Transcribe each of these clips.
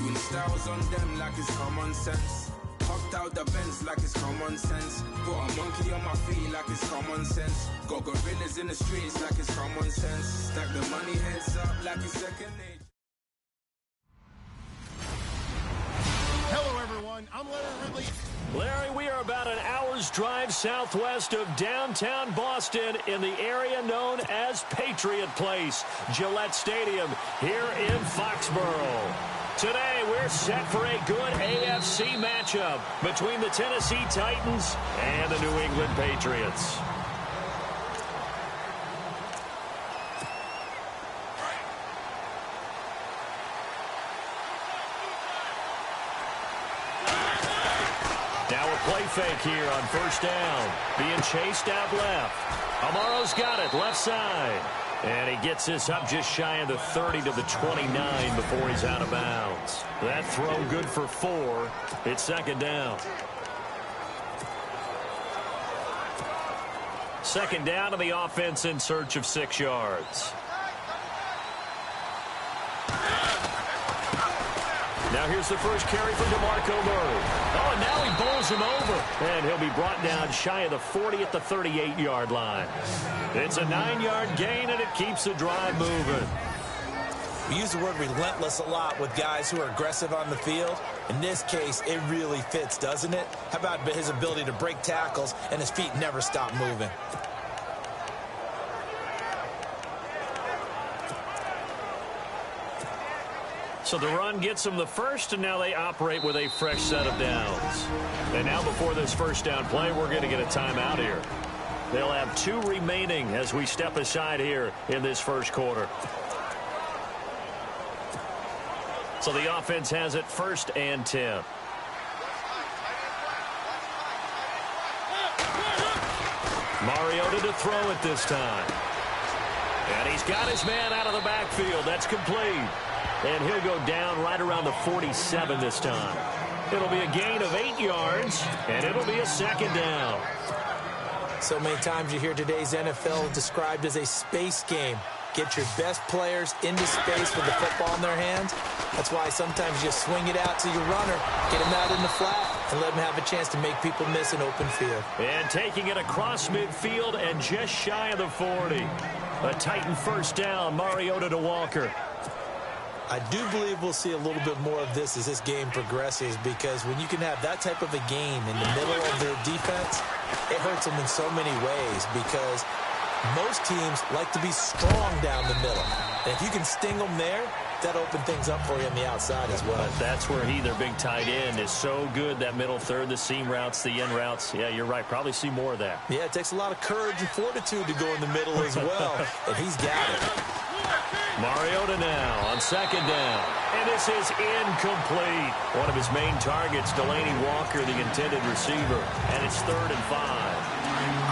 Shooting styles on them like it's common sense. Hopped out the Benz like it's common sense. Put a monkey on my feet like it's common sense. Got gorillas in the streets like it's common sense. Stack the money heads up like it's second nature. Hello, everyone. I'm Larry Ridley. Larry, we are about an hour's drive southwest of downtown Boston in the area known as Patriot Place, Gillette Stadium, here in Foxborough. Today, we're set for a good AFC matchup between the Tennessee Titans and the New England Patriots. Now a play fake here on first down. Being chased out left. Amaro's got it, left side. And he gets this up just shy of the 30 to the 29 before he's out of bounds. That throw good for 4. It's second down. Second down, and the offense in search of 6 yards. Now here's the first carry for DeMarco Murray. Oh, and now he bowls him over. And he'll be brought down shy of the 40 at the 38-yard line. It's a 9-yard gain, and it keeps the drive moving. We use the word relentless a lot with guys who are aggressive on the field. In this case, it really fits, doesn't it? How about his ability to break tackles and his feet never stop moving? So the run gets them the first, and now they operate with a fresh set of downs. And now before this first down play, we're going to get a timeout here. They'll have 2 remaining as we step aside here in this first quarter. So the offense has it 1st and 10. Mariota to throw it this time. And he's got his man out of the backfield. That's complete. And he'll go down right around the 47 this time. It'll be a gain of 8 yards, and it'll be a second down. So many times you hear today's NFL described as a space game. Get your best players into space with the football in their hands. That's why sometimes you swing it out to your runner, get him out in the flat, and let him have a chance to make people miss an open field. And taking it across midfield and just shy of the 40. A Titan first down, Mariota to Walker. I do believe we'll see a little bit more of this as this game progresses, because when you can have that type of a game in the middle of their defense, it hurts them in so many ways, because most teams like to be strong down the middle. And if you can sting them there, that opens things up for you on the outside as well. But that's where their big tight end, is so good, that middle third, the seam routes, the in routes. Yeah, you're right. Probably see more of that. Yeah, it takes a lot of courage and fortitude to go in the middle as well. And he's got it. Mariota now on second down. And this is incomplete. One of his main targets, Delaney Walker, the intended receiver. And it's 3rd and 5.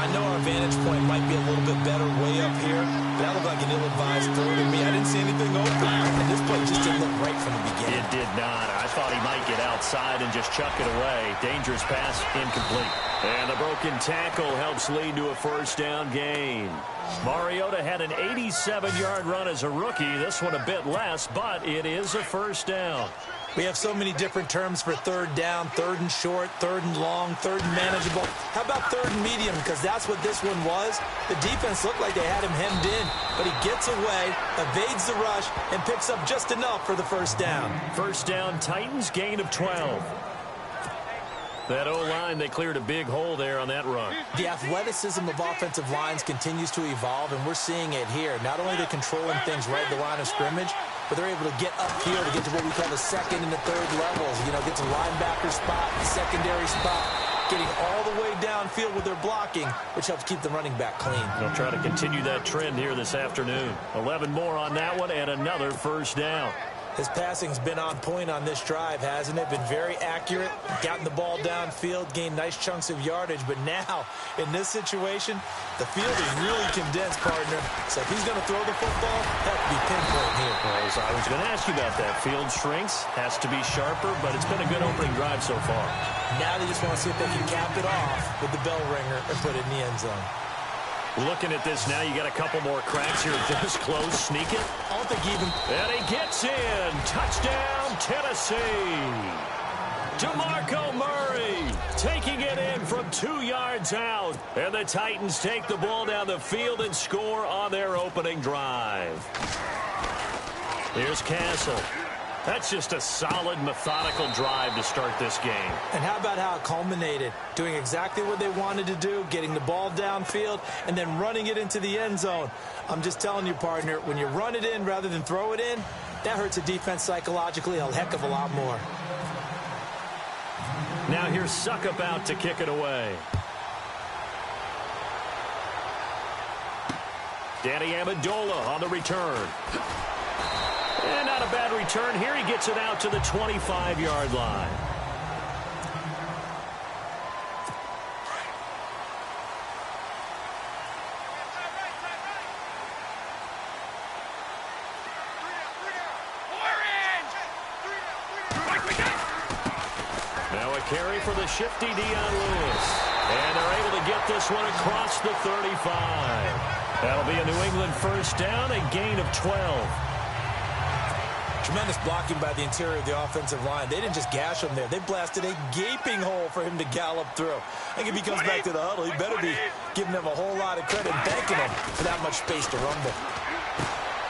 I know our vantage point might be a little bit better way up here, but that looked like an ill-advised throw to me. I didn't see anything open, and this play just didn't look right from the beginning. It did not. I thought he might get outside and just chuck it away. Dangerous pass, incomplete. And the broken tackle helps lead to a first down gain. Mariota had an 87-yard run as a rookie. This one a bit less, but it is a first down. We have so many different terms for 3rd down, 3rd and short, 3rd and long, 3rd and manageable. How about 3rd and medium? Because that's what this one was. The defense looked like they had him hemmed in, but he gets away, evades the rush, and picks up just enough for the first down. First down, Titans, gain of 12. That O-line, they cleared a big hole there on that run. The athleticism of offensive lines continues to evolve, and we're seeing it here. Not only are they controlling things right at the line of scrimmage, but they're able to get upfield to get to what we call the 2nd and the 3rd levels. You know, get to linebacker spot, the secondary spot, getting all the way downfield with their blocking, which helps keep the running back clean. They'll try to continue that trend here this afternoon. 11 more on that one, and another first down. His passing's been on point on this drive, hasn't it? Been very accurate, gotten the ball downfield, gained nice chunks of yardage. But now, in this situation, the field is really condensed, partner. So if he's going to throw the football, that could be pinpoint here. Well, I was going to ask you about that. Field shrinks, has to be sharper, but it's been a good opening drive so far. Now they just want to see if they can cap it off with the bell ringer and put it in the end zone. Looking at this now, you got a couple more cracks here. This close, sneak it. I don't think even... And he gets in. Touchdown, Tennessee. DeMarco Murray taking it in from 2 yards out. And the Titans take the ball down the field and score on their opening drive. Here's Castle. That's just a solid, methodical drive to start this game. And how about how it culminated? Doing exactly what they wanted to do, getting the ball downfield, and then running it into the end zone. I'm just telling you, partner, when you run it in rather than throw it in, that hurts a defense psychologically a heck of a lot more. Now here's Suckup out to kick it away. Danny Amendola on the return. And not a bad return here. He gets it out to the 25-yard line. Now a carry for the shifty Dion Lewis. And they're able to get this one across the 35. That'll be a New England first down, a gain of 12. Tremendous blocking by the interior of the offensive line. They didn't just gash him there. They blasted a gaping hole for him to gallop through. I think if he comes back to the huddle, he better be giving them a whole lot of credit and thanking them for that much space to rumble.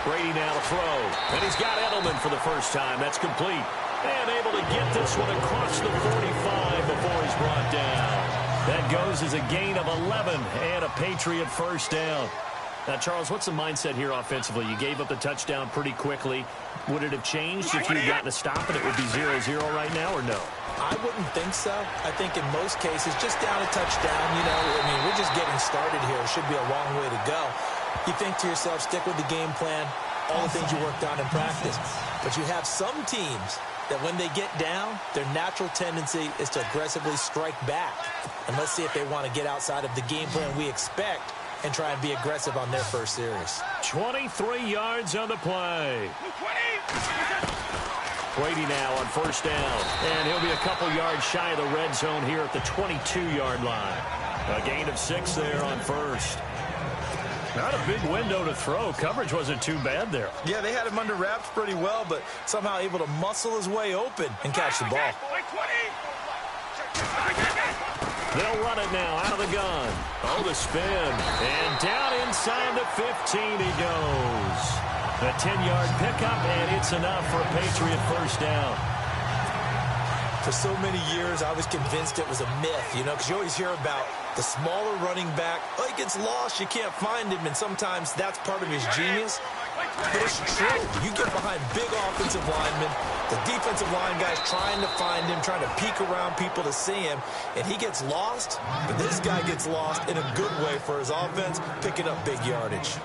Brady now to throw. And he's got Edelman for the first time. That's complete. And able to get this one across the 45 before he's brought down. That goes as a gain of 11 and a Patriot first down. Now, Charles, what's the mindset here offensively? You gave up the touchdown pretty quickly. Would it have changed if you had gotten a stop and it would be 0-0 right now, or no? I wouldn't think so. I think in most cases, just down a touchdown, you know, I mean, we're just getting started here. It should be a long way to go. You think to yourself, stick with the game plan, all the things you worked on in practice. But you have some teams that when they get down, their natural tendency is to aggressively strike back. And let's see if they want to get outside of the game plan we expect and try and be aggressive on their first series. 23 yards on the play. Brady now on first down. And he'll be a couple yards shy of the red zone here at the 22-yard line. A gain of 6 there on first. Not a big window to throw. Coverage wasn't too bad there. Yeah, they had him under wraps pretty well, but somehow able to muscle his way open and catch the ball. They'll run it now out of the gun. Oh, the spin. And down inside the 15 he goes. A 10-yard pickup, and it's enough for a Patriot first down. For so many years, I was convinced it was a myth, you know, because you always hear about the smaller running back. Oh, he gets lost, you can't find him, and sometimes that's part of his genius. But it's true. You get behind big offensive linemen, the defensive line guy's trying to find him, trying to peek around people to see him, and he gets lost. But this guy gets lost in a good way for his offense, picking up big yardage.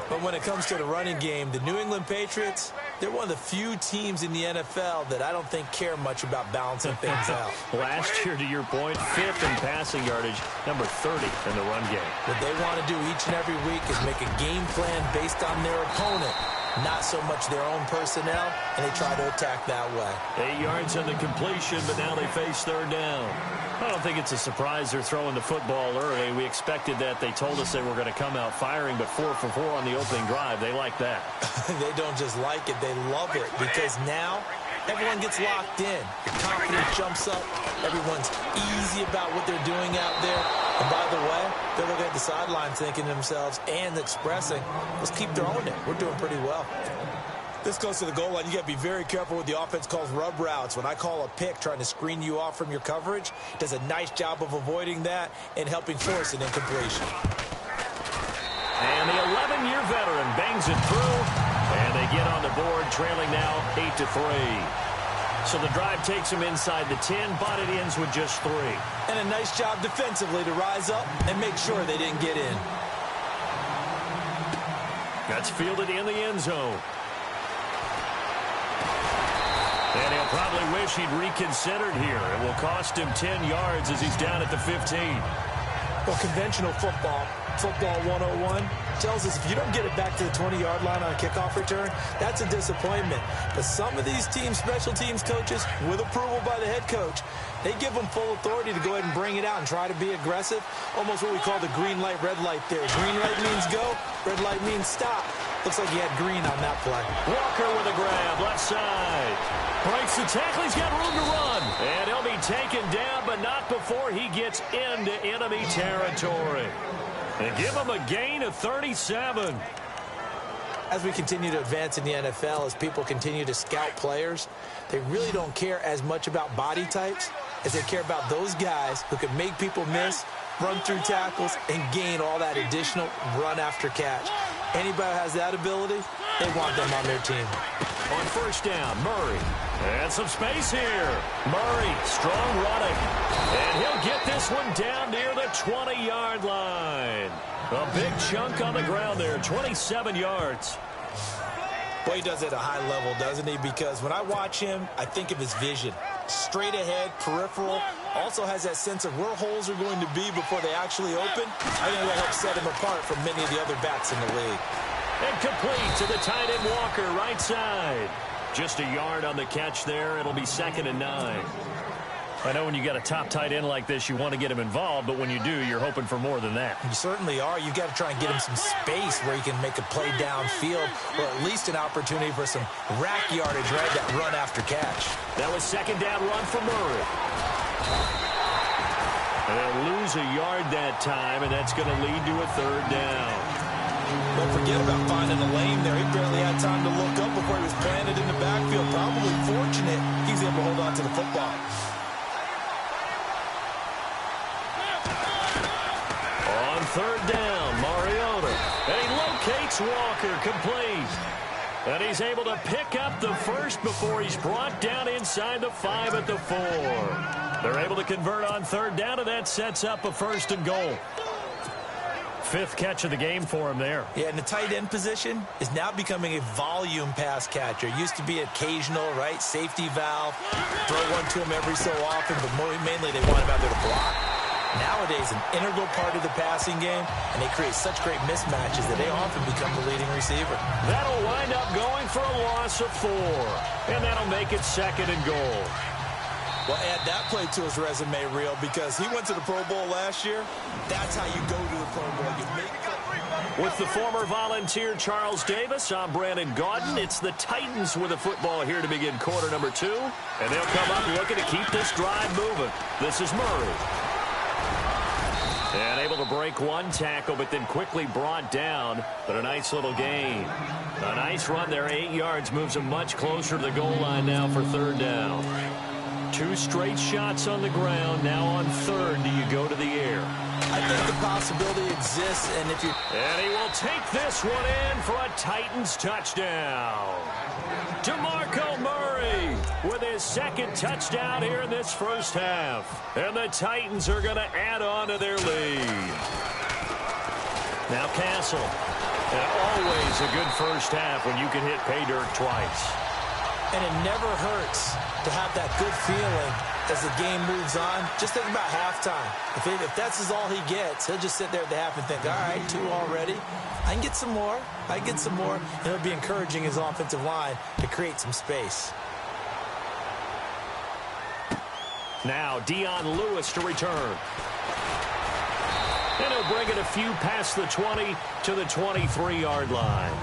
But when it comes to the running game, the New England Patriots, they're one of the few teams in the NFL that I don't think care much about balancing things out. Last year, to your point, 5th in passing yardage, number 30 in the run game. What they want to do each and every week is make a game plan based on their opponent, not so much their own personnel, and they try to attack that way. 8 yards on the completion, but now they face third down. I don't think it's a surprise they're throwing the football early. We expected that. They told us they were going to come out firing, but 4 for 4 on the opening drive. They like that. They don't just like it, they love it, because now everyone gets locked in. The confidence jumps up. Everyone's easy about what they're doing out there. And by the way, they're looking at the sidelines thinking to themselves and expressing, let's keep throwing it. We're doing pretty well. This goes to the goal line. You got to be very careful what the offense calls rub routes. When I call a pick trying to screen you off from your coverage, does a nice job of avoiding that and helping force an incompletion. And the 11-year veteran bangs it through, and they get on the board, trailing now 8-3. So the drive takes them inside the 10, but it ends with just 3. And a nice job defensively to rise up and make sure they didn't get in. That's fielded in the end zone. And he'll probably wish he'd reconsidered here. It will cost him 10 yards as he's down at the 15. Well, conventional football 101, tells us if you don't get it back to the 20-yard line on a kickoff return, that's a disappointment. But some of these teams, special teams coaches, with approval by the head coach, they give them full authority to go ahead and bring it out and try to be aggressive. Almost what we call the green light, red light there. Green light means go, red light means stop. Looks like he had green on that play. Walker with a grab, left side. Breaks the tackle, he's got room to run. And he'll be taken down, but not before he gets into enemy territory. And give him a gain of 37. As we continue to advance in the NFL, as people continue to scout players, they really don't care as much about body types as they care about those guys who can make people miss, run through tackles, and gain all that additional run after catch. Anybody who has that ability, they want them on their team. On first down, Murray. And some space here. Murray, strong running. And he'll get this one down near the 20-yard line. A big chunk on the ground there, 27 yards. Boy, he does it at a high level, doesn't he? Because when I watch him, I think of his vision. Straight ahead, peripheral. Also has that sense of where holes are going to be before they actually open. I think that helps set him apart from many of the other backs in the league. And complete to the tight end Walker, right side. Just a yard on the catch there. It'll be 2nd and 9. I know when you got a top tight end like this, you want to get him involved, but when you do, you're hoping for more than that. You certainly are. You've got to try and get him some space where he can make a play downfield, or at least an opportunity for some rack yardage, right? That run after catch. That was 2nd down run for Murray. And they'll lose a yard that time, and that's going to lead to a 3rd down. Don't forget about finding a lane there. He barely had time to look up before he was planted in the backfield. Probably fortunate he's able to hold on to the football. On 3rd down, Mariota. And he locates Walker, complete. And he's able to pick up the first before he's brought down inside the 5 at the 4. They're able to convert on 3rd down, and that sets up a 1st and goal. 5th catch of the game for him there. Yeah, and the tight end position is now becoming a volume pass catcher. Used to be occasional, right? Safety valve. Throw one to him every so often, but mainly they want him out there to block. Nowadays, an integral part of the passing game, and they create such great mismatches that they often become the leading receiver. That'll wind up going for a loss of 4, and that'll make it 2nd and goal. Well, add that play to his resume reel because he went to the Pro Bowl last year. That's how you go to the Pro Bowl. You make With the former Volunteer Charles Davis, I'm Brandon Gaudin. It's the Titans with the football here to begin quarter number 2. And they'll come up looking to keep this drive moving. This is Murray. And able to break one tackle, but then quickly brought down. But a nice little gain. A nice run there, 8 yards. Moves him much closer to the goal line now for 3rd down. 2 straight shots on the ground. Now on 3rd, do you go to the air? I think the possibility exists, and if you... And he will take this one in for a Titans touchdown. DeMarco Murray with his 2nd touchdown here in this first half. And the Titans are going to add on to their lead. Now Castle. And always a good first half when you can hit pay dirt twice. And it never hurts to have that good feeling as the game moves on. Just think about halftime. If that's all he gets, he'll just sit there at the half and think, all right, 2 already. I can get some more. I can get some more. And it'll be encouraging his offensive line to create some space. Now Dion Lewis to return. And he'll bring it a few past the 20 to the 23-yard line.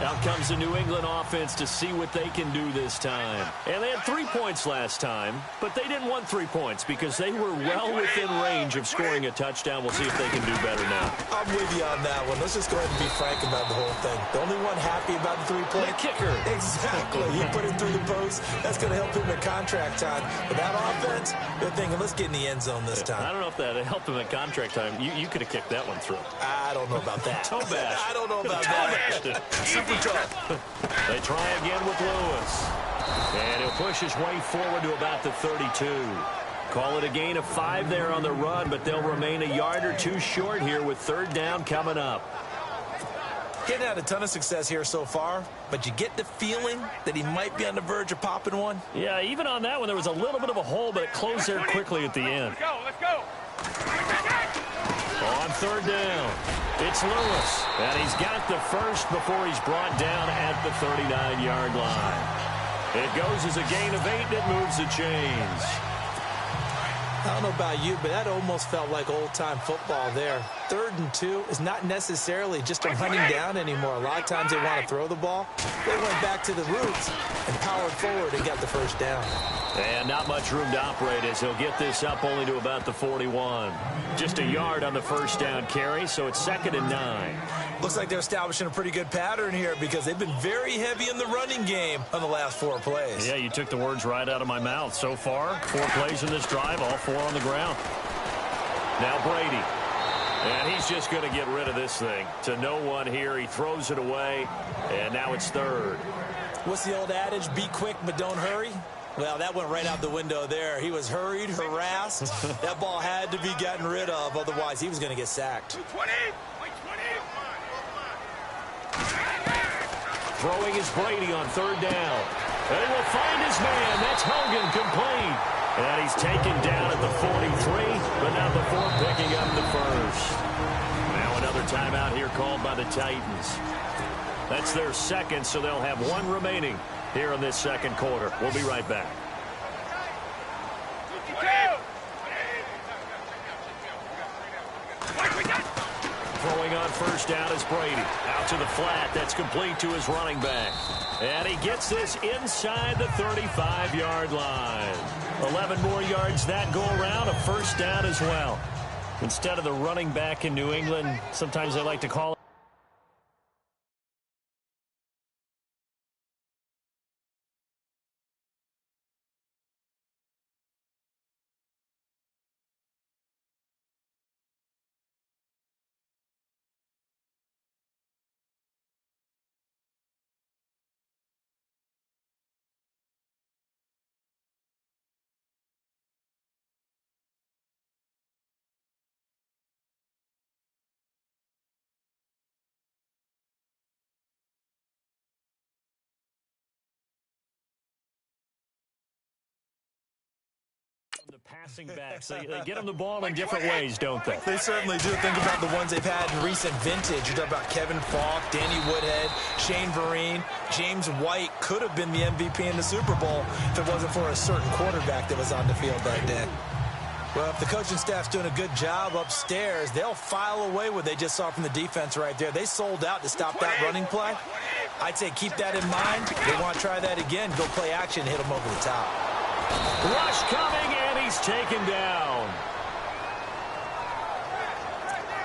Out comes the New England offense to see what they can do this time. And they had 3 points last time, but they didn't want 3 points because they were well within range of scoring a touchdown. We'll see if they can do better now. I'm with you on that one. Let's just go ahead and be frank about the whole thing. The only one happy about the 3-point? The kicker. Exactly. He put it through the post. That's going to help him at contract time. But that offense, they're thinking, let's get in the end zone this time. I don't know if that helped him at contract time. You could have kicked that one through. I don't know about that. Toe bash. I don't know about that. Super tough. They try again with Lewis. And he'll push his way forward to about the 32. Call it a gain of 5 there on the run, but they'll remain a yard or 2 short here with 3rd down coming up. Getting had a ton of success here so far, but you get the feeling that he might be on the verge of popping one. Yeah, even on that one, there was a little bit of a hole, but it closed there quickly at the end. Let's go. On third down, it's Lewis, and he's got the first before he's brought down at the 39-yard line. It goes as a gain of 8, and it moves the chains. I don't know about you, but that almost felt like old-time football there. 3rd and 2 is not necessarily just a running down anymore. A lot of times they want to throw the ball. They went back to the roots and powered forward and got the first down. And not much room to operate as he'll get this up only to about the 41. Just a yard on the first down carry, so it's 2nd and 9. Looks like they're establishing a pretty good pattern here because they've been very heavy in the running game on the last 4 plays. Yeah, you took the words right out of my mouth. So far, 4 plays in this drive, all 4 on the ground. Now Brady. And he's just going to get rid of this thing. To no one here. He throws it away, and now it's 3rd. What's the old adage? Be quick, but don't hurry. Well, that went right out the window there. He was hurried, harassed. That ball had to be gotten rid of. Otherwise, he was going to get sacked. Throwing is Brady on 3rd down. And will find his man. That's Hogan, complete. And he's taken down at the 43, but now the 4 picking up the first. Now another timeout here called by the Titans. That's their 2nd, so they'll have 1 remaining here in this 2nd quarter. We'll be right back. Throwing on 1st down is Brady. Out to the flat. That's complete to his running back. And he gets this inside the 35-yard line. 11 more yards that go around. A 1st down as well. Instead of the running back in New England, sometimes they like to call it the passing backs. They get them the ball in different ways, don't they? They certainly do. Think about the ones they've had in recent vintage. You talk about Kevin Falk, Danny Woodhead, Shane Vereen. James White could have been the MVP in the Super Bowl if it wasn't for a certain quarterback that was on the field that day. Well, if the coaching staff's doing a good job upstairs, they'll file away what they just saw from the defense right there. They sold out to stop that running play. I'd say keep that in mind. They want to try that again. Go play action, hit them over the top. Rush coming, and he's taken down.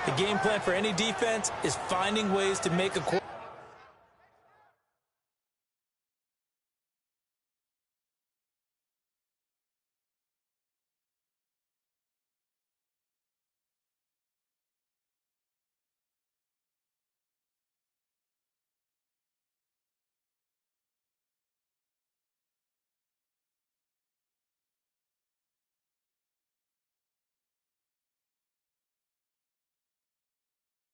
The game plan for any defense is finding ways to make a quarterback.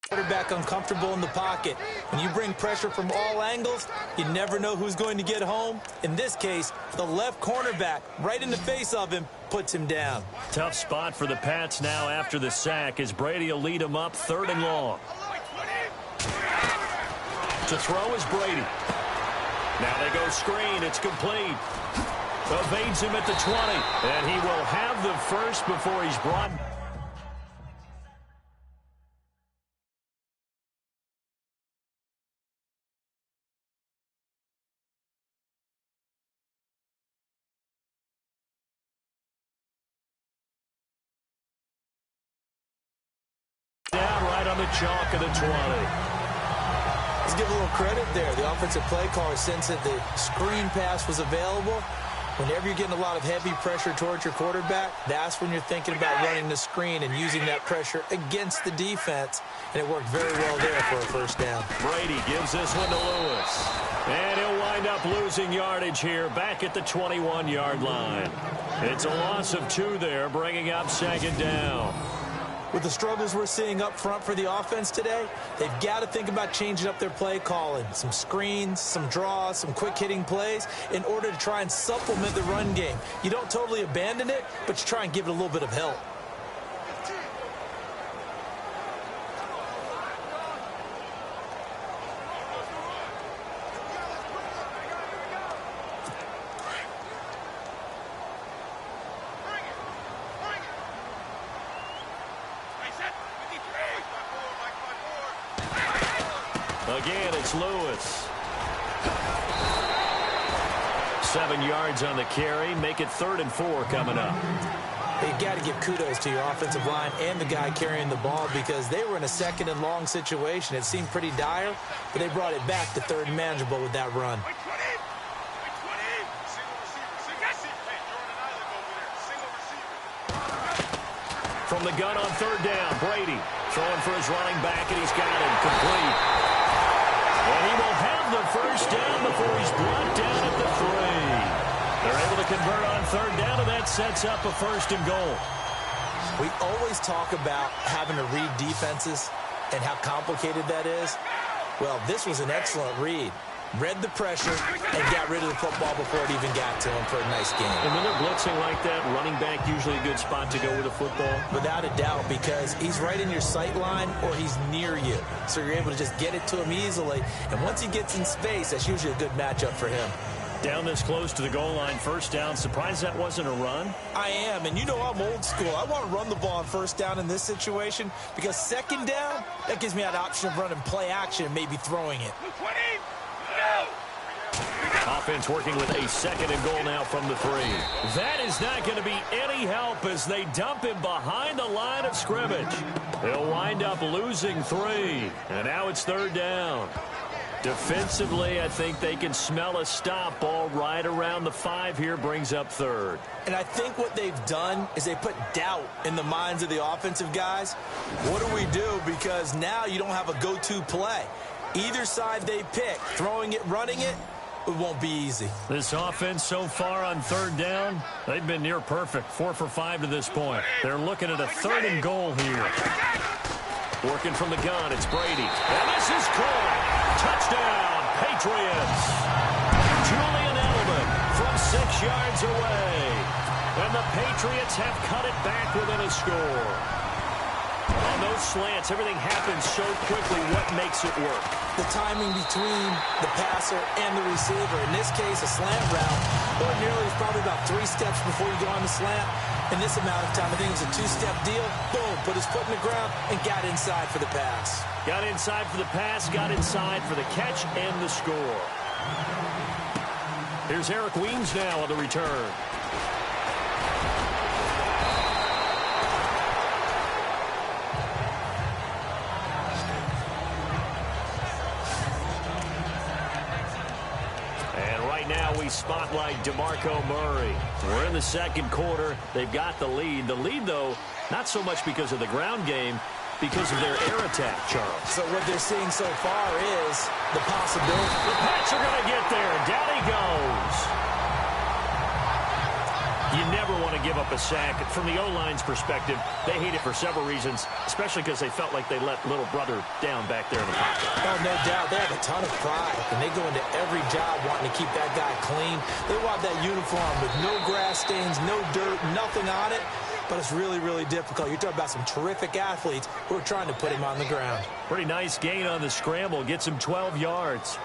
Quarterback uncomfortable in the pocket. When you bring pressure from all angles, you never know who's going to get home. In this case, the left cornerback, right in the face of him, puts him down. Tough spot for the Pats now after the sack as Brady will lead him up 3rd and long. To throw is Brady. Now they go screen. It's complete. Evades him at the 20. And he will have the first before he's brought down right on the chalk of the 20. Let's give a little credit there. The offensive play caller sensed that the screen pass was available. Whenever you're getting a lot of heavy pressure towards your quarterback, that's when you're thinking about running the screen and using that pressure against the defense. And it worked very well there for a 1st down. Brady gives this one to Lewis. And he'll wind up losing yardage here back at the 21-yard line. It's a loss of 2 there, bringing up 2nd down. With the struggles we're seeing up front for the offense today, they've got to think about changing up their play calling. Some screens, some draws, some quick-hitting plays in order to try and supplement the run game. You don't totally abandon it, but you try and give it a little bit of help. Again, it's Lewis. 7 yards on the carry. Make it 3rd and 4 coming up. You've got to give kudos to your offensive line and the guy carrying the ball because they were in a 2nd and long situation. It seemed pretty dire, but they brought it back to 3rd and manageable with that run. From the gun on 3rd down, Brady throwing for his running back, and he's got him complete. And he will have the 1st down before he's brought down at the 3. They're able to convert on 3rd down, and that sets up a 1st and goal. We always talk about having to read defenses and how complicated that is. Well, this was an excellent read. Read the pressure and got rid of the football before it even got to him for a nice game. And when they're blitzing like that, running back usually a good spot to go with the football? Without a doubt, because he's right in your sight line or he's near you. So you're able to just get it to him easily. And once he gets in space, that's usually a good matchup for him. Down this close to the goal line, 1st down. Surprised that wasn't a run? I am, and you know I'm old school. I want to run the ball on 1st down in this situation because 2nd down, that gives me that option of running play action and maybe throwing it. Offense working with a 2nd and goal now from the 3. That is not going to be any help as they dump him behind the line of scrimmage. They'll wind up losing 3, and now it's 3rd down. Defensively, I think they can smell a stop ball right around the 5 here, brings up 3rd. And I think what they've done is they put doubt in the minds of the offensive guys. What do we do? Because now you don't have a go-to play. Either side they pick, throwing it, running it, it won't be easy. This offense so far on 3rd down, they've been near perfect. 4 for 5 to this point. They're looking at a 3rd and goal here. Working from the gun, it's Brady. And this is caught. Touchdown, Patriots. Julian Edelman from 6 yards away. And the Patriots have cut it back within a score. On those slants, everything happens so quickly. What makes it work? The timing between the passer and the receiver. In this case, a slant route. Ordinarily, it's probably about 3 steps before you go on the slant. In this amount of time, I think it's a 2-step deal. Boom, put his foot in the ground and got inside for the pass. Got inside for the pass, got inside for the catch and the score. Here's Eric Weems now on the return. Now we spotlight DeMarco Murray. We're in the 2nd quarter. They've got the lead. The lead, though, not so much because of the ground game, because of their air attack, Charles. So what they're seeing so far is the possibility. The Pats are going to get there. Down he goes. You never want to give up a sack. From the O-line's perspective, they hate it for several reasons, especially because they felt like they let little brother down back there in the pocket. Oh, no doubt. They have a ton of pride, and they go into every job wanting to keep that guy clean. They want that uniform with no grass stains, no dirt, nothing on it, but it's really, really difficult. You're talking about some terrific athletes who are trying to put him on the ground. Pretty nice gain on the scramble. Gets him 12 yards.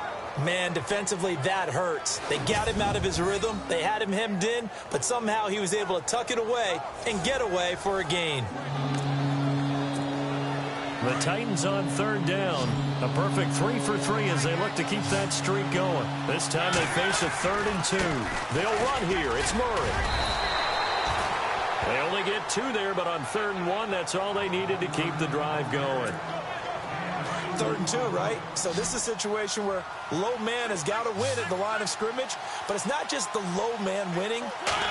Man, defensively, that hurts. They got him out of his rhythm. They had him hemmed in, but somehow he was able to tuck it away and get away for a gain. The Titans on 3rd down. A perfect 3 for 3 as they look to keep that streak going. This time they face a 3rd and 2. They'll run here. It's Murray. They only get 2 there, but on 3rd and 1, that's all they needed to keep the drive going. 3rd and 2, right? So this is a situation where low man has got to win at the line of scrimmage, but it's not just the low man winning.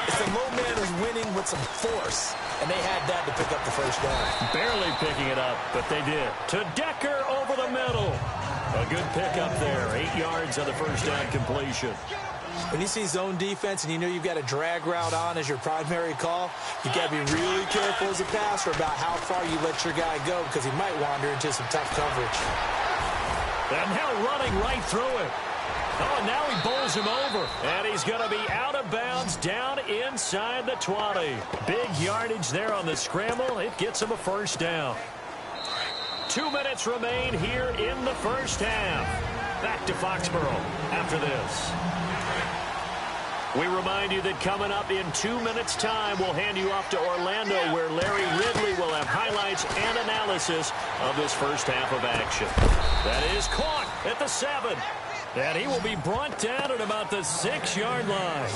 It's the low man who's winning with some force, and they had that to pick up the 1st down. Barely picking it up, but they did. To Decker over the middle. A good pickup there. 8 yards on the 1st down completion. When you see zone defense and you know you've got a drag route on as your primary call, you got to be really careful as a passer about how far you let your guy go because he might wander into some tough coverage. And now running right through it. Oh, and now he bowls him over. And he's going to be out of bounds down inside the 20. Big yardage there on the scramble. It gets him a first down. 2 minutes remain here in the first half. Back to Foxborough after this. We remind you that coming up in 2 minutes' time, we'll hand you off to Orlando, where Larry Ridley will have highlights and analysis of this first half of action. That is caught at the 7. And he will be brought down at about the 6-yard line.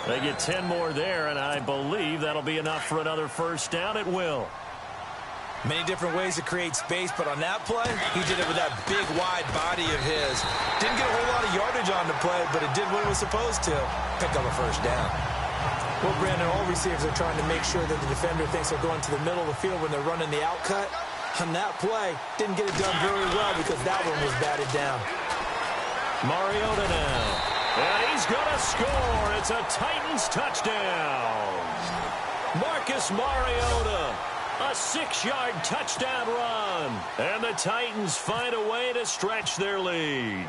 They get 10 more there, and I believe that'll be enough for another first down. It will. Many different ways to create space, but on that play, he did it with that big, wide body of his. Didn't get a whole lot of yardage on the play, but it did what it was supposed to. Pick up a first down. Well, Brandon, all receivers are trying to make sure that the defender thinks they're going to the middle of the field when they're running the out cut. On that play, didn't get it done very well because that one was batted down. Mariota now. And he's going to score. It's a Titans touchdown. Marcus Mariota. A 6-yard touchdown run. And the Titans find a way to stretch their lead.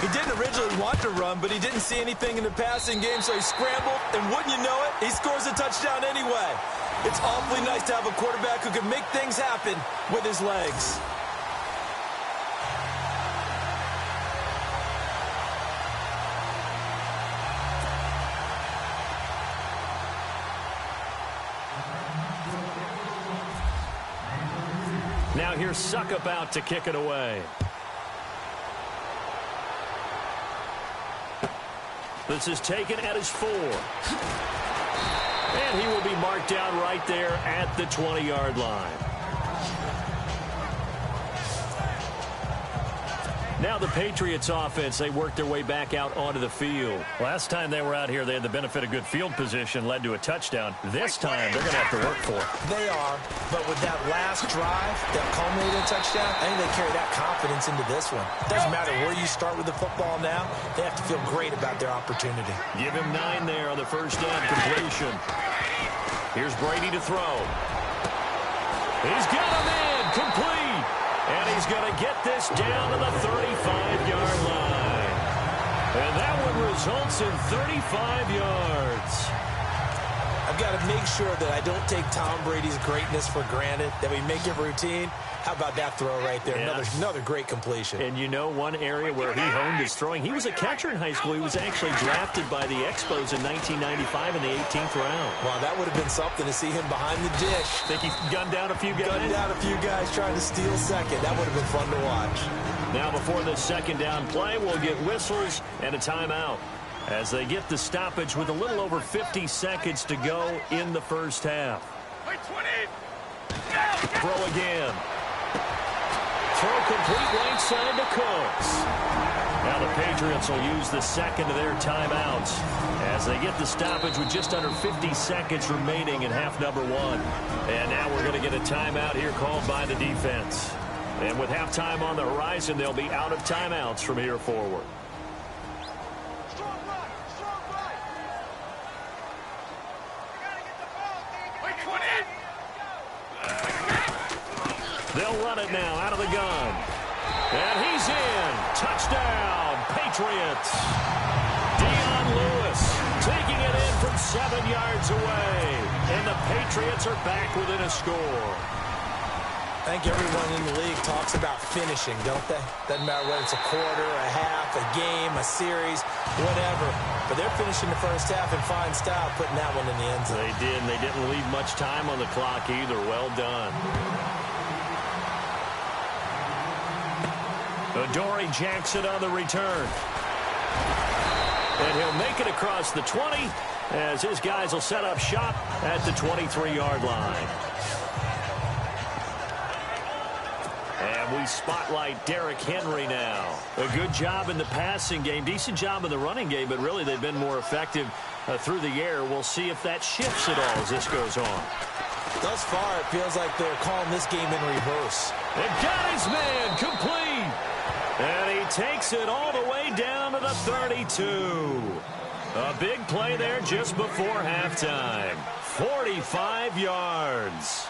He didn't originally want to run, but he didn't see anything in the passing game, so he scrambled, and wouldn't you know it, he scores a touchdown anyway. It's awfully nice to have a quarterback who can make things happen with his legs. Now here's Suckup out to kick it away. This is taken at his 4. And he will be marked down right there at the 20-yard line. Now the Patriots offense, they worked their way back out onto the field. Last time they were out here, they had the benefit of good field position, led to a touchdown. This time, they're going to have to work for it. They are, but with that last drive that culminated in a touchdown, I think they carry that confidence into this one. It doesn't matter where you start with the football now, they have to feel great about their opportunity. Give him 9 there on the first down completion. Here's Brady to throw. He's got him in, complete. And he's going to get this down to the 35-yard line. And that one results in 35 yards. I've got to make sure that I don't take Tom Brady's greatness for granted, that we make it routine. How about that throw right there? Yeah. Another great completion. And you know one area where he honed his throwing, he was a catcher in high school. He was actually drafted by the Expos in 1995 in the 18th round. Wow, that would have been something to see him behind the dish. Think he gunned down a few guys? Gunned down a few guys trying to steal second. That would have been fun to watch. Now before this second down play, we'll get whistles and a timeout as they get the stoppage with a little over 50 seconds to go in the first half. Throw again. Throw complete right side to Cooks. Now the Patriots will use the second of their timeouts as they get the stoppage with just under 50 seconds remaining in half number 1. And now we're going to get a timeout here called by the defense. And with halftime on the horizon, they'll be out of timeouts from here forward. They'll run it now out of the gun. And he's in. Touchdown, Patriots. Dion Lewis taking it in from 7 yards away. And the Patriots are back within a score. I think everyone in the league talks about finishing, don't they? Doesn't matter whether it's a quarter, a half, a game, a series, whatever. But they're finishing the first half in fine style, putting that one in the end zone. They did, and they didn't leave much time on the clock either. Well done. Adoree Jackson on the return. And he'll make it across the 20 as his guys will set up shop at the 23-yard line. And we spotlight Derrick Henry now. A good job in the passing game, decent job in the running game, but really they've been more effective through the air. We'll see if that shifts at all as this goes on. Thus far, it feels like they're calling this game in reverse. And got his man complete. And he takes it all the way down to the 32. A big play there just before halftime. 45 yards.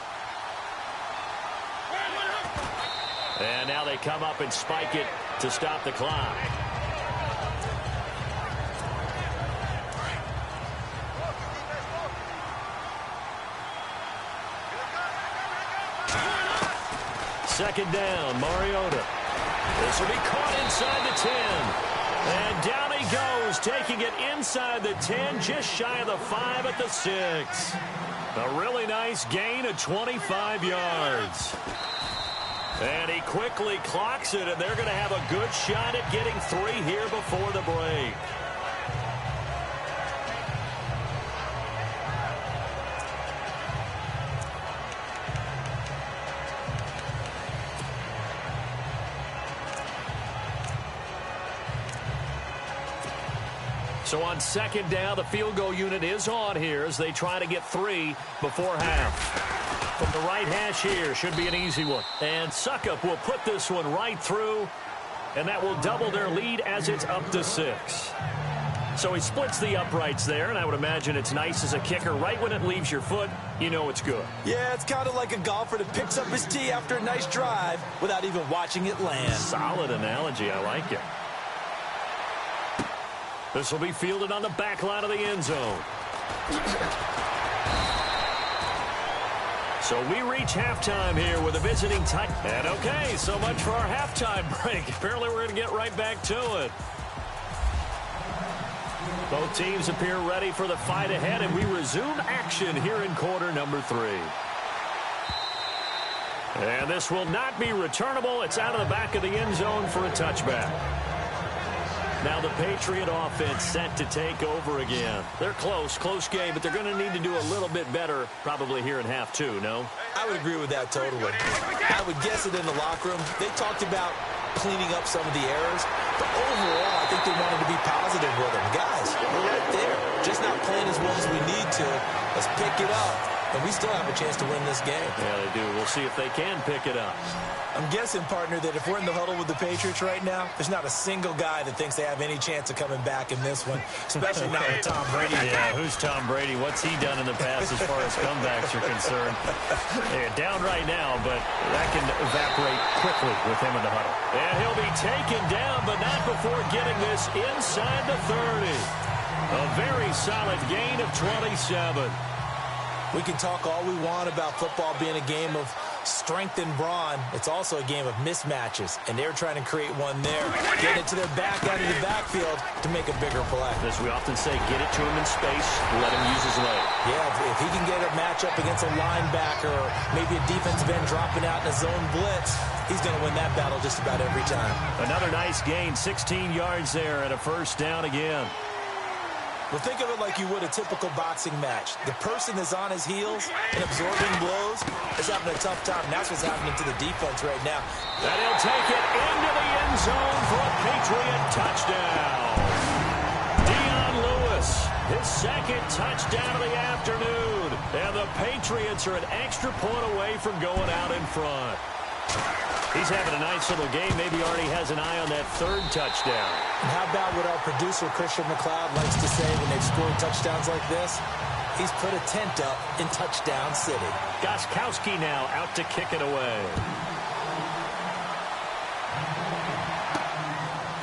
And now they come up and spike it to stop the clock. Second down, Mariota. This will be caught inside the 10. And down he goes, taking it inside the 10, just shy of the 5 at the 6. A really nice gain of 25 yards. And he quickly clocks it, and they're going to have a good shot at getting 3 here before the break. So on second down, the field goal unit is on here as they try to get 3 before half. From the right hash here, should be an easy one. And Suckup will put this one right through, and that will double their lead as it's up to 6. So he splits the uprights there, and I would imagine it's nice as a kicker. Right when it leaves your foot, you know it's good. Yeah, it's kind of like a golfer that picks up his tee after a nice drive without even watching it land. Solid analogy. I like it. This will be fielded on the back line of the end zone. So we reach halftime here with a visiting tight. And okay, so much for our halftime break. Apparently we're going to get right back to it. Both teams appear ready for the fight ahead, and we resume action here in quarter number 3. And this will not be returnable. It's out of the back of the end zone for a touchback. Now the Patriot offense set to take over again. They're close game, but they're going to need to do a little bit better probably here in half 2, no? I would agree with that totally. I would guess it in the locker room. They talked about cleaning up some of the errors, but overall I think they wanted to be positive with them. Guys, we're right there. Just not playing as well as we need to. Let's pick it up, and we still have a chance to win this game. Yeah, they do. We'll see if they can pick it up. I'm guessing, partner, that if we're in the huddle with the Patriots right now, there's not a single guy that thinks they have any chance of coming back in this one, especially not with Tom Brady. Yeah, who's Tom Brady? What's he done in the past as far as comebacks are concerned? They're down right now, but that can evaporate quickly with him in the huddle. And he'll be taken down, but not before getting this inside the 30. A very solid gain of 27. We can talk all we want about football being a game of strength and brawn. It's also a game of mismatches, and they're trying to create one there. Get it to their back out of the backfield to make a bigger play. As we often say, get it to him in space, let him use his leg. Yeah, if he can get a matchup against a linebacker or maybe a defensive end dropping out in a zone blitz, he's going to win that battle just about every time. Another nice gain, 16 yards there, and a first down again. Well, think of it like you would a typical boxing match. The person that's on his heels and absorbing blows is having a tough time. And that's what's happening to the defense right now. And he'll take it into the end zone for a Patriot touchdown. Dion Lewis, his second touchdown of the afternoon. And the Patriots are an extra point away from going out in front. He's having a nice little game. Maybe already has an eye on that 3rd touchdown. And how about what our producer, Christian McLeod, likes to say when they've scored touchdowns like this? He's put a tent up in Touchdown City. Gronkowski now out to kick it away.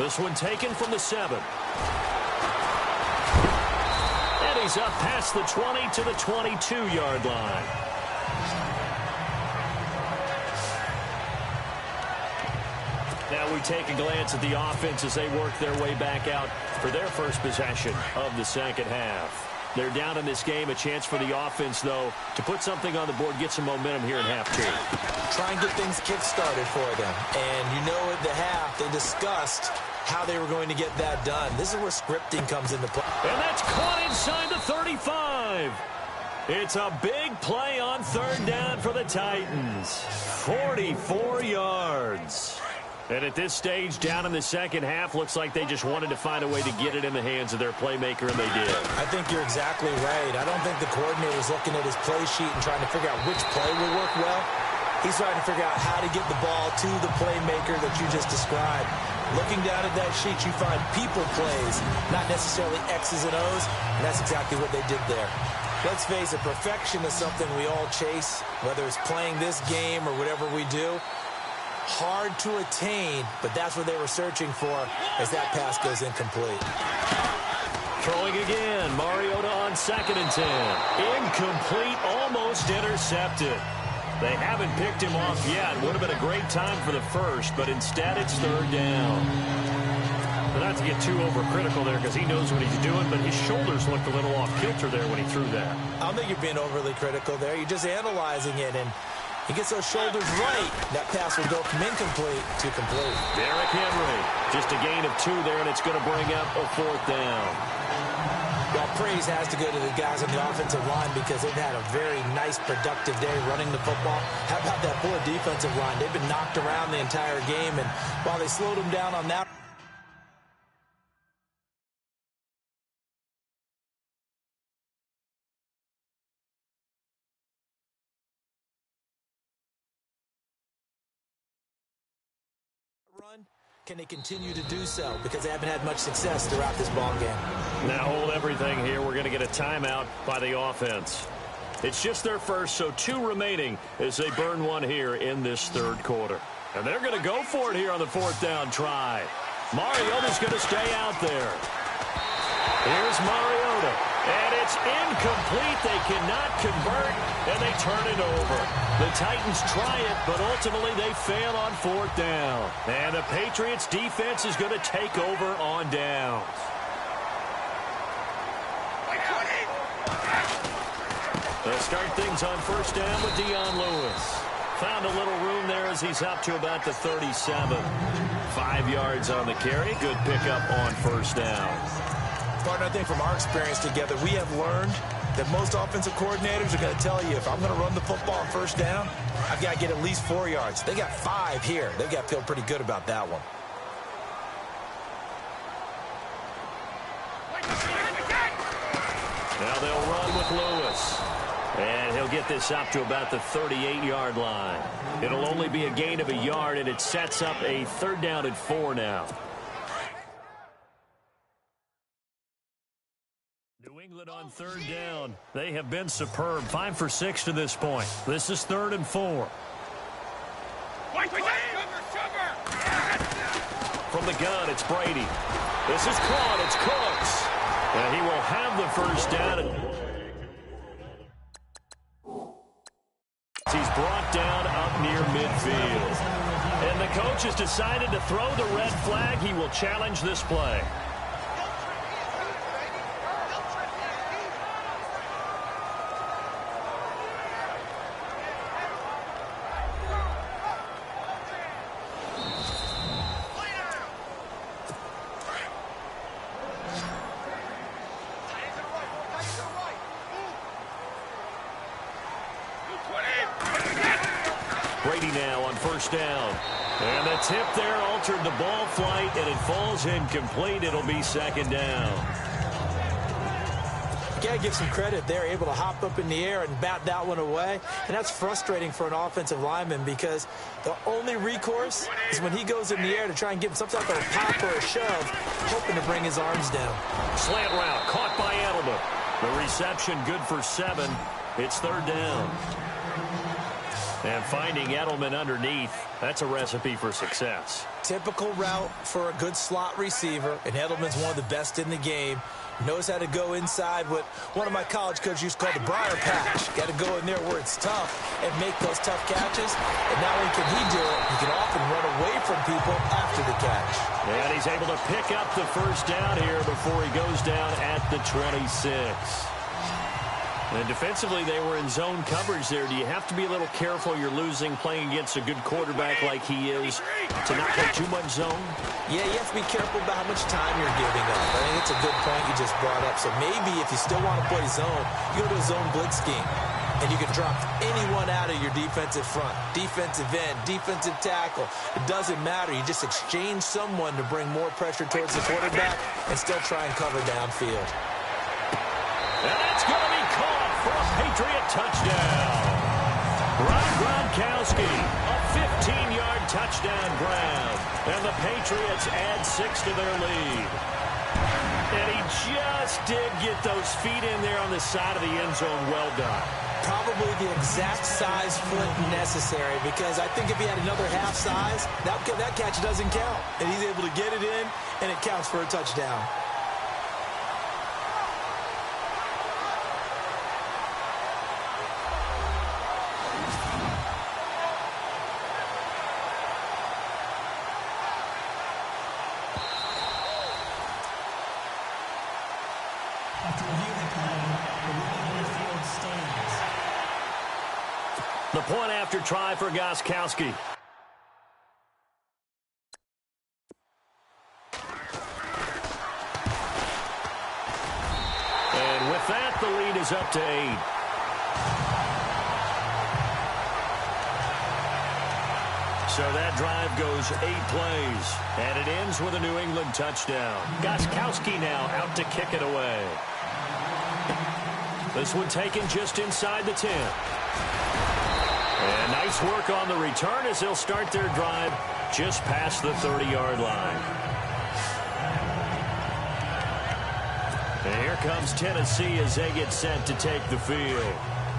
This one taken from the 7. And he's up past the 20 to the 22-yard line. Now we take a glance at the offense as they work their way back out for their first possession of the second half. They're down in this game. A chance for the offense, though, to put something on the board, get some momentum here in half 2. Try and get things kick-started for them. And you know at the half, they discussed how they were going to get that done. This is where scripting comes into play. And that's caught inside the 35. It's a big play on 3rd down for the Titans. 44 yards. And at this stage, down in the second half, looks like they just wanted to find a way to get it in the hands of their playmaker, and they did. I think you're exactly right. I don't think the coordinator's looking at his play sheet and trying to figure out which play will work well. He's trying to figure out how to get the ball to the playmaker that you just described. Looking down at that sheet, you find people plays, not necessarily X's and O's, and that's exactly what they did there. Let's face it, perfection is something we all chase, whether it's playing this game or whatever we do. Hard to attain, but that's what they were searching for as that pass goes incomplete. Throwing again, Mariota on 2nd and 10. Incomplete, almost intercepted. They haven't picked him off yet. Would have been a great time for the first, but instead it's 3rd down. But not to get too overcritical there because he knows what he's doing, but his shoulders looked a little off kilter there when he threw that. I don't think you're being overly critical there. You're just analyzing it, and he gets those shoulders right. That pass will go from incomplete to complete. Derrick Henry, just a gain of 2 there, and it's going to bring up a 4th down. Well, praise has to go to the guys on the offensive line because they've had a very nice, productive day running the football. How about that poor defensive line? They've been knocked around the entire game, and while they slowed them down on that run, can they continue to do so? Because they haven't had much success throughout this ball game. Now hold everything here. We're going to get a timeout by the offense. It's just their first, so 2 remaining as they burn 1 here in this 3rd quarter. And they're going to go for it here on the 4th down try. Mariota's going to stay out there. Here's Mariota. And it's incomplete. They cannot convert, and they turn it over. The Titans try it, but ultimately they fail on 4th down. And the Patriots defense is going to take over on downs. They'll start things on 1st down with Dion Lewis. Found a little room there as he's up to about the 37. 5 yards on the carry. Good pickup on 1st down. Partner, I think from our experience together, we have learned that most offensive coordinators are going to tell you, if I'm going to run the football on 1st down, I've got to get at least 4 yards. They got 5 here. They've got to feel pretty good about that one. Now they'll run with Lewis. And he'll get this up to about the 38-yard line. It'll only be a gain of a yard, and it sets up a 3rd down and 4 now. New England on 3rd down. They have been superb. 5 for 6 to this point. This is 3rd and 4. From the gun, it's Brady. This is caught. It's Cooks. And he will have the 1st down. He's brought down up near midfield. And the coach has decided to throw the red flag. He will challenge this play. Brady now on 1st down. And the tip there altered the ball flight, and it falls incomplete. It'll be 2nd down. You got to give some credit. They're able to hop up in the air and bat that one away. And that's frustrating for an offensive lineman because the only recourse is when he goes in the air to try and give him some type of a pop or a shove, hoping to bring his arms down. Slant route caught by Edelman. The reception good for 7. It's 3rd down. And finding Edelman underneath, that's a recipe for success. Typical route for a good slot receiver, and Edelman's one of the best in the game. Knows how to go inside what one of my college coaches used to call the briar patch. Got to go in there where it's tough and make those tough catches. And not only can he do it, he can often run away from people after the catch. And he's able to pick up the 1st down here before he goes down at the 26. And defensively, they were in zone coverage there. Do you have to be a little careful you're losing playing against a good quarterback like he is to not play too much zone? Yeah, you have to be careful about how much time you're giving up. I think it's a good point you just brought up. So maybe if you still want to play zone, you go to a zone blitz scheme. And you can drop anyone out of your defensive front, defensive end, defensive tackle. It doesn't matter. You just exchange someone to bring more pressure towards the quarterback and still try and cover downfield. And that's going to be caught for a Patriot touchdown. Rob Gronkowski, a 15-yard touchdown grab. And the Patriots add 6 to their lead. And he just did get those feet in there on the side of the end zone. Well done. Probably the exact size foot necessary, because I think if he had another half size, that catch doesn't count. And he's able to get it in, and it counts for a touchdown. The point after try for Gronkowski. And with that, the lead is up to 8. So that drive goes 8 plays, and it ends with a New England touchdown. Gronkowski now out to kick it away. This one taken just inside the 10. And nice work on the return as they'll start their drive just past the 30-yard line. And here comes Tennessee as they get set to take the field.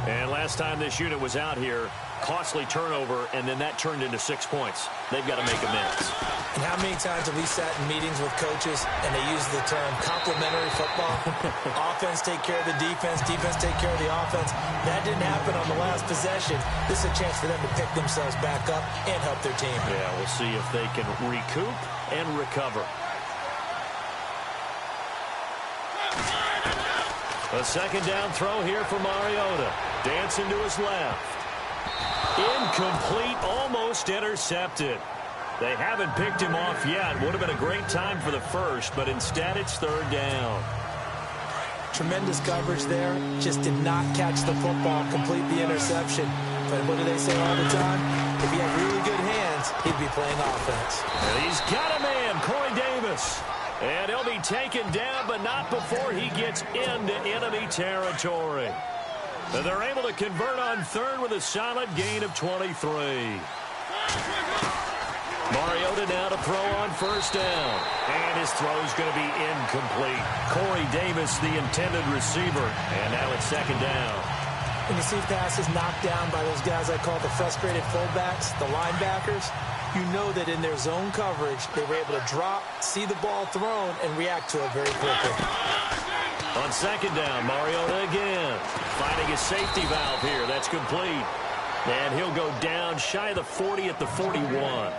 And last time this unit was out here, costly turnover, and then that turned into 6 points. They've got to make amends. And how many times have we sat in meetings with coaches and they use the term complementary football? Offense take care of the defense, defense take care of the offense. That didn't happen on the last possession. This is a chance for them to pick themselves back up and help their team. Yeah, we'll see if they can recoup and recover. A second down throw here for Mariota. Dancing to his left. Incomplete, almost intercepted. They haven't picked him off yet. Would have been a great time for the first, but instead it's third down. Tremendous coverage there. Just did not catch the football, complete the interception. But what do they say all the time? If he had really good hands, he'd be playing offense. And he's got a man, Corey Davis. And he'll be taken down, but not before he gets into enemy territory. And they're able to convert on third with a solid gain of 23. Mariota now to throw on first down. And his throw's going to be incomplete. Corey Davis, the intended receiver. And now it's second down. When you see passes knocked down by those guys I call the frustrated fullbacks, the linebackers, you know that in their zone coverage, they were able to drop, see the ball thrown, and react to it very quickly. On second down, Mariota again. Finding his safety valve here. That's complete. And he'll go down shy of the 40 at the 41.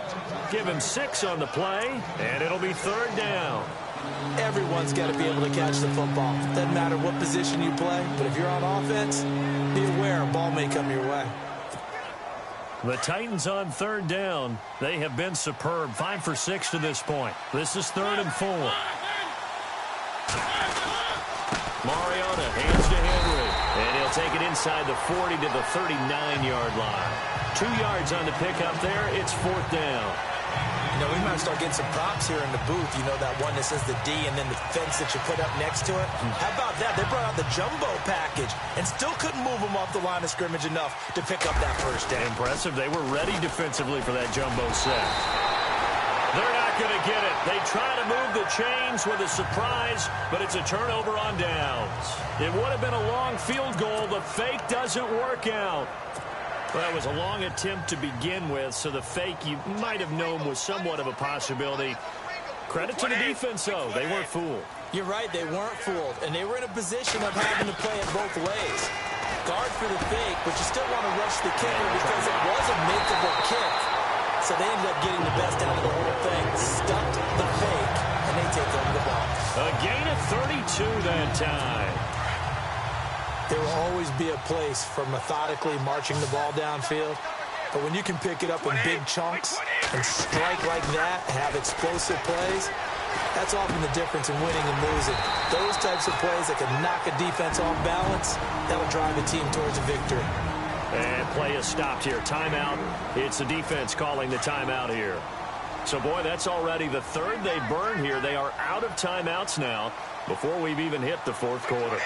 Give him 6 on the play, and it'll be third down. Everyone's got to be able to catch the football. Doesn't matter what position you play, but if you're on offense, be aware a ball may come your way. The Titans on third down. They have been superb. 5 for 6 to this point. This is 3rd and 4. Mariota hands to Henry. And he'll take it inside the 40 to the 39-yard line. 2 yards on the pickup there. It's 4th down. You know, we might start getting some props here in the booth. You know, that one that says the D and then the fence that you put up next to it? How about that? They brought out the jumbo package and still couldn't move them off the line of scrimmage enough to pick up that first down. Impressive. They were ready defensively for that jumbo set. They're not going to get it. They try to move the chains with a surprise, but it's a turnover on downs. It would have been a long field goal. The fake doesn't work out. Well, it was a long attempt to begin with, so the fake you might have known was somewhat of a possibility. Credit to the defense, though. They weren't fooled. You're right. They weren't fooled, and they were in a position of having to play it both ways. Guard for the fake, but you still want to rush the kicker because it was a makeable kick. So they ended up getting the best out of the whole thing. Stumped the fake, and they take over the ball. A gain of 32 that time. There will always be a place for methodically marching the ball downfield. But when you can pick it up in big chunks and strike like that, have explosive plays, that's often the difference in winning and losing. Those types of plays that can knock a defense off balance, that'll drive a team towards a victory. And play is stopped here. Timeout. It's the defense calling the timeout here. So, boy, that's already the third they burn here. They are out of timeouts now before we've even hit the 4th quarter.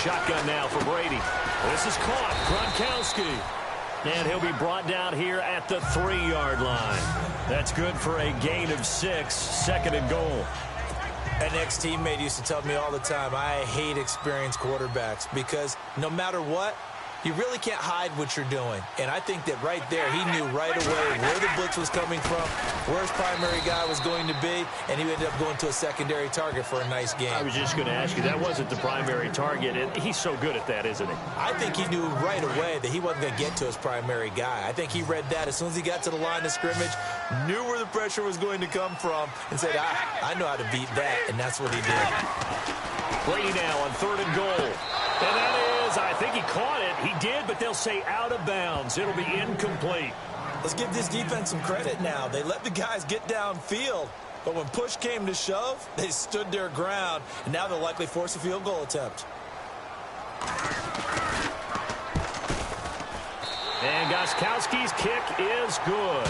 Shotgun now for Brady. This is caught. Gronkowski. And he'll be brought down here at the 3-yard line. That's good for a gain of 6, second and goal. An ex-teammate used to tell me all the time, I hate experienced quarterbacks because no matter what, you really can't hide what you're doing. And I think that right there, he knew right away where the blitz was coming from, where his primary guy was going to be, and he ended up going to a secondary target for a nice game. I was just going to ask you, that wasn't the primary target. And he's so good at that, isn't he? I think he knew right away that he wasn't going to get to his primary guy. I think he read that as soon as he got to the line of scrimmage, knew where the pressure was going to come from, and said, I know how to beat that, and that's what he did. Brady now on 3rd and goal. And that is, I think he caught it. He did, but they'll say out of bounds. It'll be incomplete. Let's give this defense some credit now. They let the guys get downfield, but when push came to shove, they stood their ground, and now they'll likely force a field goal attempt. And Gronkowski's kick is good.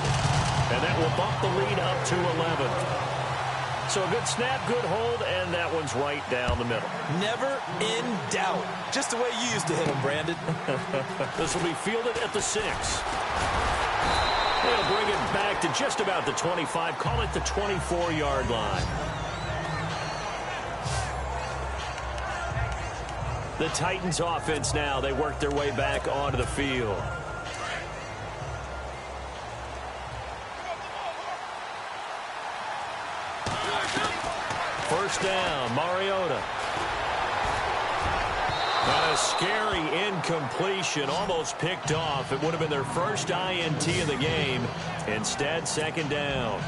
And that will bump the lead up to 11. So a good snap, good hold, and that one's right down the middle. Never in doubt. Just the way you used to hit them, Brandon. This will be fielded at the 6. They'll bring it back to just about the 25. Call it the 24-yard line. The Titans offense now. They work their way back onto the field. First down, Mariota. And a scary incompletion, almost picked off. It would have been their first INT of the game. Instead, second down.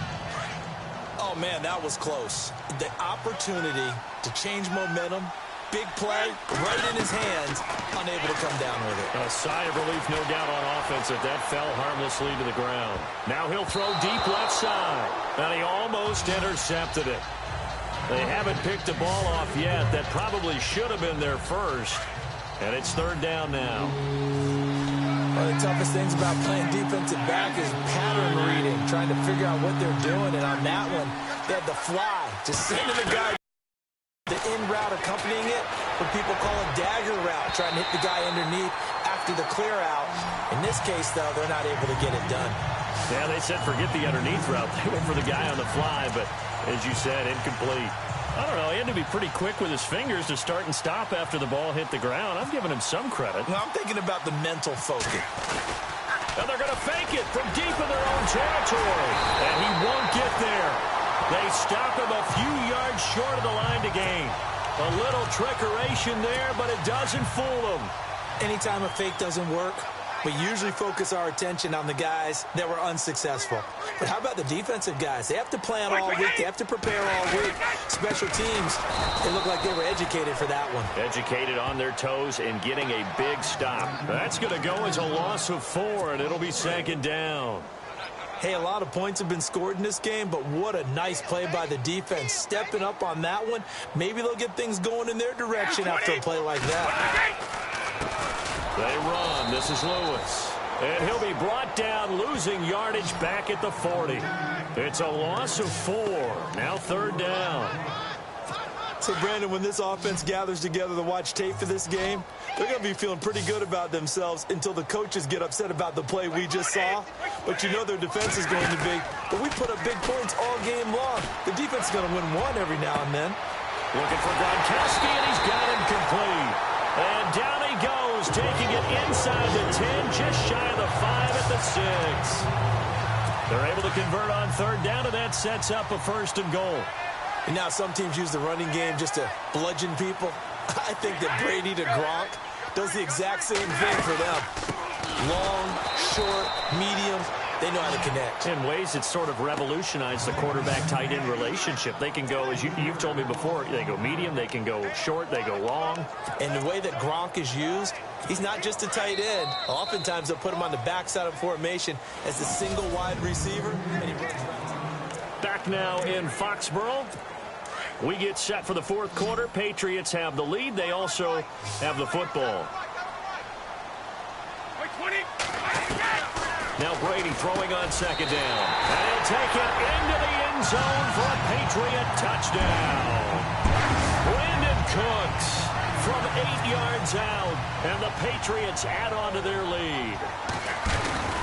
Oh, man, that was close. The opportunity to change momentum, big play, right in his hands, unable to come down with it. A sigh of relief, no doubt, on offense that that fell harmlessly to the ground. Now he'll throw deep left side. And he almost intercepted it. They haven't picked the ball off yet. That probably should have been their first. And it's 3rd down now. One of the toughest things about playing defensive back is pattern reading, trying to figure out what they're doing. And on that one, they had the fly, just sending the guy the in route accompanying it, what people call a dagger route, trying to hit the guy underneath after the clear out. In this case, though, they're not able to get it done. Yeah, they said forget the underneath route. They went for the guy on the fly, but as you said, incomplete. I don't know. He had to be pretty quick with his fingers to start and stop after the ball hit the ground. I'm giving him some credit. Well, I'm thinking about the mental focus. And they're going to fake it from deep in their own territory. And he won't get there. They stop him a few yards short of the line to gain. A little trickeration there, but it doesn't fool them. Anytime a fake doesn't work, we usually focus our attention on the guys that were unsuccessful. But how about the defensive guys? They have to plan all week. They have to prepare all week. Special teams, they look like they were educated for that one. Educated on their toes and getting a big stop. That's going to go as a loss of 4, and it'll be 2nd down. Hey, a lot of points have been scored in this game, but what a nice play by the defense. Stepping up on that one, maybe they'll get things going in their direction after a play like that. They run. This is Lewis. And he'll be brought down, losing yardage back at the 40. It's a loss of 4. Now 3rd down. So, Brandon, when this offense gathers together to watch tape for this game, they're going to be feeling pretty good about themselves until the coaches get upset about the play we just saw. But you know their defense is going to be. But we put up big points all game long. The defense is going to win one every now and then. Looking for Gronkowski, and he's got him complete. And down he goes, taking it inside the 10, just shy of the 5 at the 6. They're able to convert on 3rd down, and that sets up a 1st and goal. And now some teams use the running game just to bludgeon people. I think that Brady to Gronk does the exact same thing for them. Long, short, medium, they know how to connect. In ways it's sort of revolutionized the quarterback-tight end relationship. They can go, as you've told me before, they go medium, they can go short, they go long. And the way that Gronk is used, he's not just a tight end. Oftentimes they'll put him on the backside of formation as the single wide receiver, and he runs right. Back now in Foxborough. We get set for the 4th quarter. Patriots have the lead. They also have the football. Now Brady throwing on 2nd down. And he'll take it into the end zone for a Patriot touchdown. Brandon Cooks from 8 yards out, and the Patriots add on to their lead.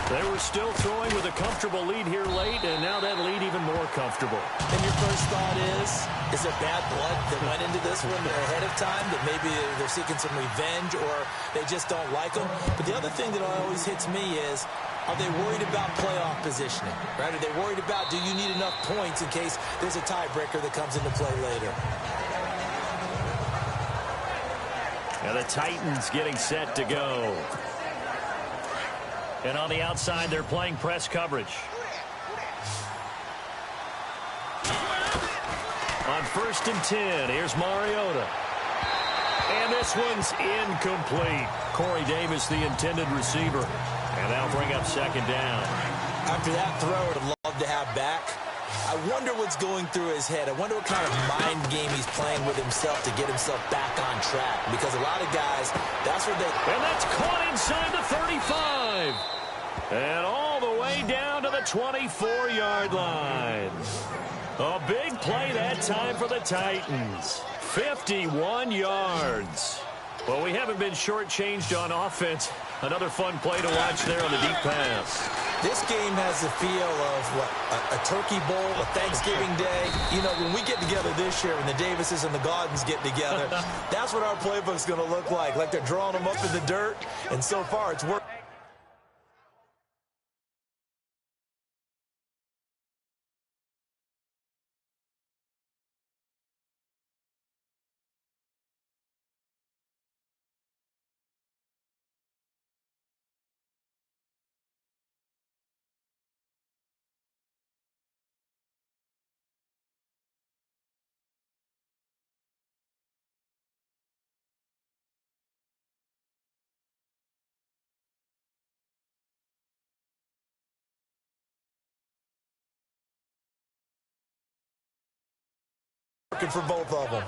They were still throwing with a comfortable lead here late, and now that lead even more comfortable. And your first thought is there bad blood that went into this one ahead of time, that maybe they're seeking some revenge or they just don't like them? But the other thing that always hits me is, are they worried about playoff positioning? Right? Are they worried about, do you need enough points in case there's a tiebreaker that comes into play later? And the Titans getting set to go. And on the outside, they're playing press coverage. On 1st and 10, here's Mariota. And this one's incomplete. Corey Davis, the intended receiver. And that'll bring up 2nd down. After that throw, I'd love to have back. I wonder what's going through his head. I wonder what kind of mind game he's playing with himself to get himself back on track. Because a lot of guys, that's what they... And that's caught inside the 35. And all the way down to the 24-yard line. A big play that time for the Titans. 51 yards. Well, we haven't been shortchanged on offense. Another fun play to watch there on the deep pass. This game has the feel of, what, a turkey bowl, a Thanksgiving day. You know, when we get together this year, when the Davises and the Gaudens get together, that's what our playbook's going to look like. Like they're drawing them up in the dirt, and so far it's worked. For both of them.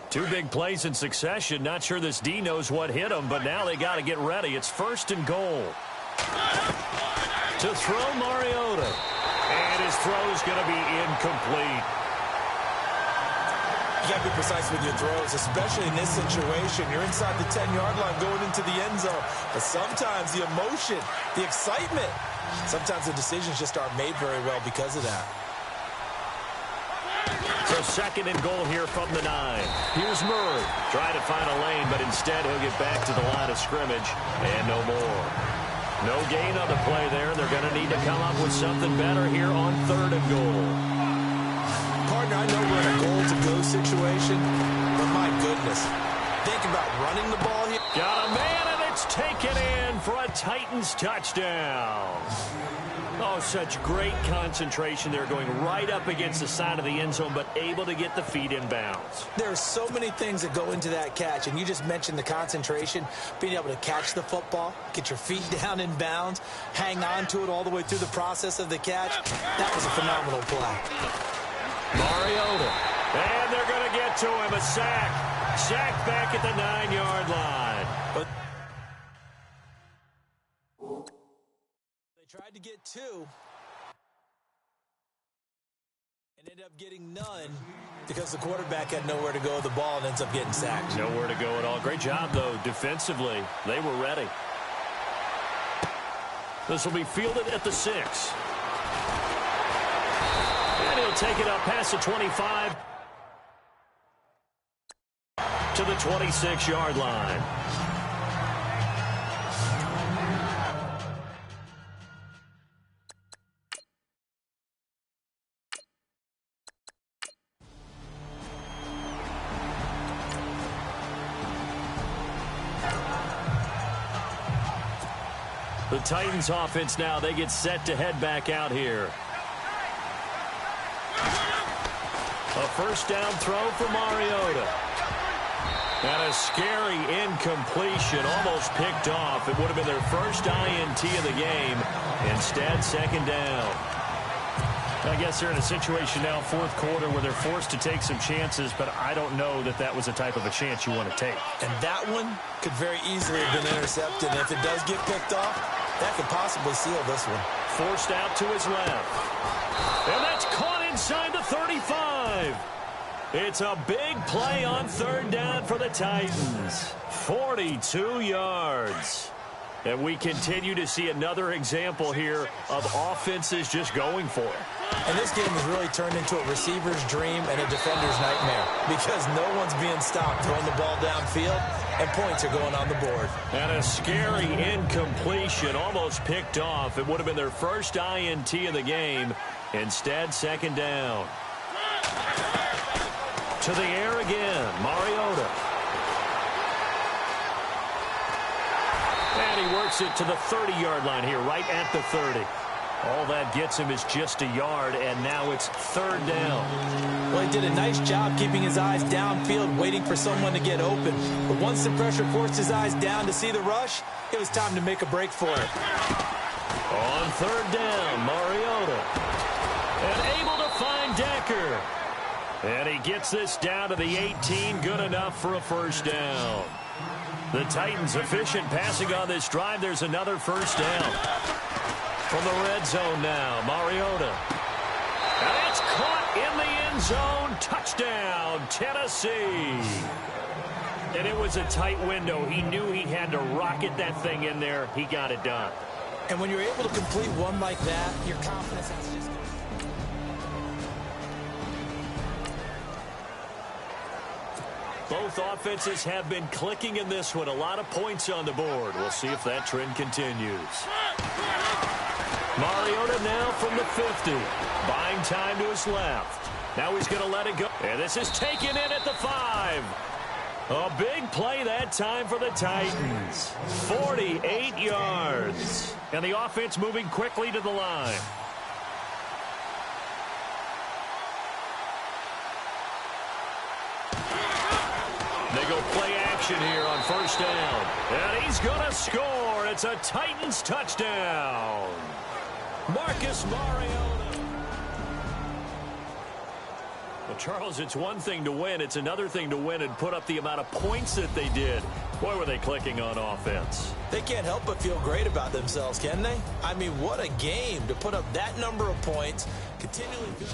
Two big plays in succession. Not sure this D knows what hit him, but now they got to get ready. It's 1st and goal. To throw Mariota. And his throw is going to be incomplete. You got to be precise with your throws, especially in this situation. You're inside the 10-yard line going into the end zone. But sometimes the emotion, the excitement, sometimes the decisions just aren't made very well because of that. So 2nd and goal here from the 9. Here's Murray. Trying to find a lane, but instead he'll get back to the line of scrimmage. And no more. No gain on the play there. They're going to need to come up with something better here on 3rd and goal. Partner, I know we're in a goal-to-go situation, but my goodness. Think about running the ball here. Got a man, and it's taken in for a Titans touchdown. Oh, such great concentration. They're going right up against the side of the end zone, but able to get the feet in bounds. There are so many things that go into that catch, and you just mentioned the concentration, being able to catch the football, get your feet down in bounds, hang on to it all the way through the process of the catch. That was a phenomenal play. Mariota. And they're going to get to him. A sack. Sack back at the 9-yard line. But they tried to get 2 and ended up getting none because the quarterback had nowhere to go with the ball and ends up getting sacked. Nowhere to go at all. Great job, though, defensively. They were ready. This will be fielded at the 6. And he'll take it up past the 25 to the 26-yard line. The Titans offense now, they get set to head back out here. A 1st down throw for Mariota. And a scary incompletion, almost picked off. It would have been their first INT of the game. Instead, 2nd down. I guess they're in a situation now, 4th quarter, where they're forced to take some chances, but I don't know that that was the type of a chance you want to take. And that one could very easily have been intercepted. And if it does get picked off, That could possibly seal this one. Forced out to his left. And that's caught inside the 35. It's a big play on third down for the Titans. 42 yards. And we continue to see another example here of offenses just going for it. And this game has really turned into a receiver's dream and a defender's nightmare because no one's being stopped throwing the ball downfield, and points are going on the board. And a scary incompletion, almost picked off. It would have been their first INT of the game. Instead, second down. To the air again, Mariota. And he works it to the 30-yard line here, right at the 30. All that gets him is just a yard, and now it's third down. Well, he did a nice job keeping his eyes downfield, waiting for someone to get open. But once the pressure forced his eyes down to see the rush, it was time to make a break for it. On third down, Mariota. And able to find Decker. And he gets this down to the 18, good enough for a first down. The Titans efficient passing on this drive. There's another first down. From the red zone now, Mariota. And it's caught in the end zone. Touchdown, Tennessee. And it was a tight window. He knew he had to rocket that thing in there. He got it done. And when you're able to complete one like that, your confidence is just... Both offenses have been clicking in this one. A lot of points on the board. We'll see if that trend continues. Mariota now from the 50. Buying time to his left. Now he's going to let it go. And this is taken in at the 5. A big play that time for the Titans. 48 yards. And the offense moving quickly to the line. They go play action here on first down. And he's going to score. It's a Titans touchdown. Marcus Mariota. Well, Charles, it's one thing to win. It's another thing to win and put up the amount of points that they did. Boy, were they clicking on offense. They can't help but feel great about themselves, can they? I mean, what a game to put up that number of points. Continually good.